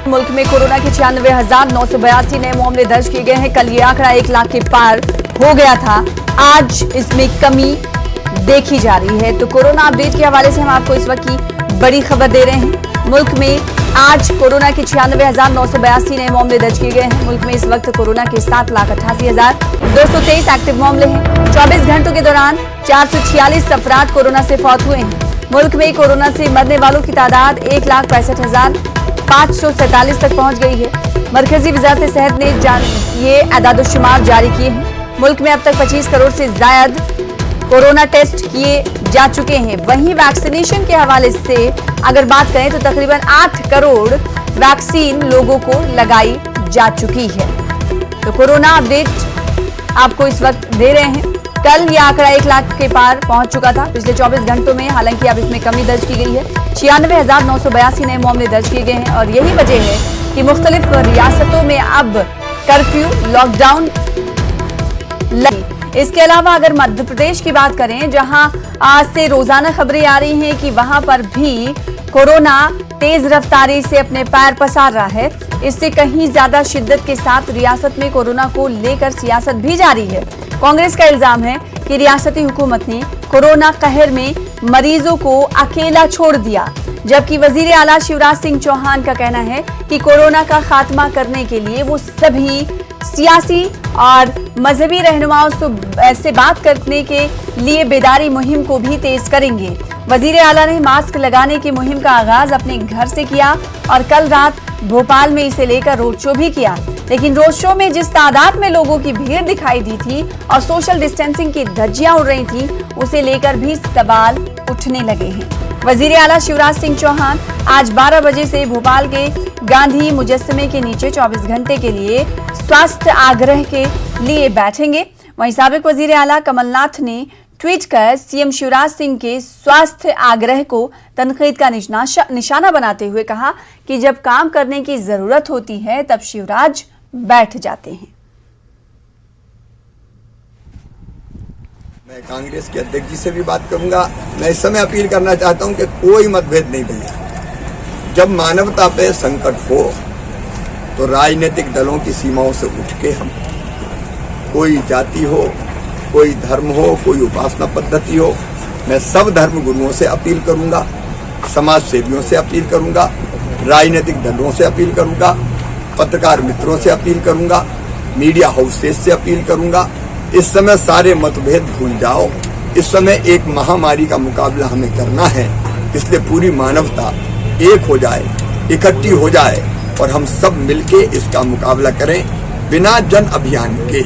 मुल्क में कोरोना के 96,982 नए मामले दर्ज किए गए हैं। कल ये आंकड़ा 1 लाख के पार हो गया था। आज इसमें कमी देखी जा रही है। तो कोरोना अपडेट के हवाले से हम आपको इस वक्त की बड़ी खबर दे रहे हैं। मुल्क में आज कोरोना के 96,982 नए मामले दर्ज किए गए हैं। मुल्क में इस वक्त कोरोना के 7,88,223 एक्टिव मामले हैं। 24 घंटों के दौरान 446 अफराद कोरोना से फौत हुए हैं। मुल्क में कोरोना से मरने वालों की तादाद 1,65,547 तक पहुंच गई है। मरकजी वजारत सेहत ने ये आदाद-ओ-शुमार जारी किए हैं। मुल्क में अब तक 25 करोड़ से ज्यादा कोरोना टेस्ट किए जा चुके हैं। वहीं वैक्सीनेशन के हवाले से अगर बात करें तो तकरीबन 8 करोड़ वैक्सीन लोगों को लगाई जा चुकी है। तो कोरोना अपडेट आपको इस वक्त दे रहे हैं। कल यह आंकड़ा 1 लाख के पार पहुंच चुका था पिछले 24 घंटों में। हालांकि अब इसमें कमी दर्ज की गई है। 96,982 नए मामले दर्ज किए गए हैं और यही वजह है कि मुख्तलिफ रियासतों में अब कर्फ्यू, लॉकडाउन लगी। इसके अलावा अगर मध्य प्रदेश की बात करें, जहां आज से रोजाना खबरें आ रही हैं कि वहां पर भी कोरोना तेज रफ्तारी से अपने पैर पसार रहा है। इससे कहीं ज्यादा शिद्दत के साथ रियासत में कोरोना को लेकर सियासत भी जारी है। कांग्रेस का इल्जाम है कि रियासती हुकूमत ने कोरोना कहर में मरीजों को अकेला छोड़ दिया, जबकि वजीर आला शिवराज सिंह चौहान का कहना है कि कोरोना का खात्मा करने के लिए वो सभी सियासी और मजहबी रहनुमाओं से बात करने के लिए बेदारी मुहिम को भी तेज करेंगे। वजीर आला ने मास्क लगाने की मुहिम का आगाज अपने घर से किया और कल रात भोपाल में इसे लेकर रोड शो भी किया। लेकिन रोड शो में जिस तादाद में लोगों की भीड़ दिखाई दी थी और सोशल डिस्टेंसिंग की धज्जियां उड़ रही थी, उसे लेकर भी सवाल उठने लगे हैं। वजीर आला शिवराज सिंह चौहान आज 12 बजे से भोपाल के गांधी मुजस्समे के नीचे 24 घंटे के लिए स्वास्थ्य आग्रह के लिए बैठेंगे। वहीं साबिक वजीर आला कमलनाथ ने ट्वीट कर सीएम शिवराज सिंह के स्वास्थ्य आग्रह को तनकीद का निशाना बनाते हुए कहा कि जब काम करने की जरूरत होती है तब शिवराज बैठ जाते हैं। मैं कांग्रेस के अध्यक्ष जी से भी बात करूंगा। मैं इस समय अपील करना चाहता हूं कि कोई मतभेद नहीं भैया। जब मानवता पे संकट हो तो राजनीतिक दलों की सीमाओं से उठ के हम, कोई जाति हो, कोई धर्म हो, कोई उपासना पद्धति हो, मैं सब धर्म गुरुओं से अपील करूंगा, समाज सेवियों से अपील करूंगा, राजनीतिक दलों से अपील करूंगा, पत्रकार मित्रों से अपील करूंगा, मीडिया हाउसेस से अपील करूंगा। इस समय सारे मतभेद भूल जाओ। इस समय एक महामारी का मुकाबला हमें करना है, इसलिए पूरी मानवता एक हो जाए, इकट्ठी हो जाए और हम सब मिलके इसका मुकाबला करें बिना जन अभियान के।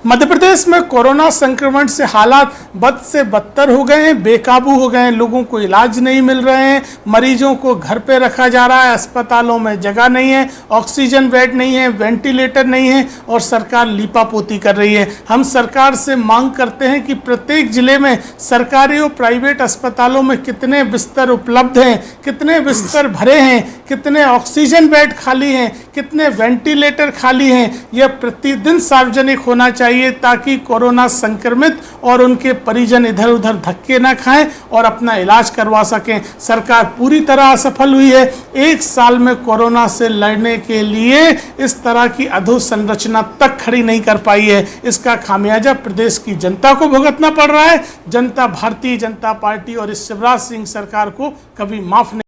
मध्य प्रदेश में कोरोना संक्रमण से हालात बद से बदतर हो गए हैं, बेकाबू हो गए हैं। लोगों को इलाज नहीं मिल रहे हैं, मरीजों को घर पे रखा जा रहा है, अस्पतालों में जगह नहीं है, ऑक्सीजन बेड नहीं है, वेंटिलेटर नहीं है और सरकार लीपापोती कर रही है। हम सरकार से मांग करते हैं कि प्रत्येक जिले में सरकारी और प्राइवेट अस्पतालों में कितने बिस्तर उपलब्ध हैं, कितने बिस्तर भरे हैं, कितने ऑक्सीजन बेड खाली हैं, कितने वेंटिलेटर खाली हैं, यह प्रतिदिन सार्वजनिक होना चाहिए ताकि कोरोना संक्रमित और उनके परिजन इधर उधर धक्के ना खाएं और अपना इलाज करवा सकें। सरकार पूरी तरह असफल हुई है। 1 साल में कोरोना से लड़ने के लिए इस तरह की अधोसंरचना तक खड़ी नहीं कर पाई है। इसका खामियाजा प्रदेश की जनता को भुगतना पड़ रहा है। जनता भारतीय जनता पार्टी और इस शिवराज सिंह सरकार को कभी माफ नहीं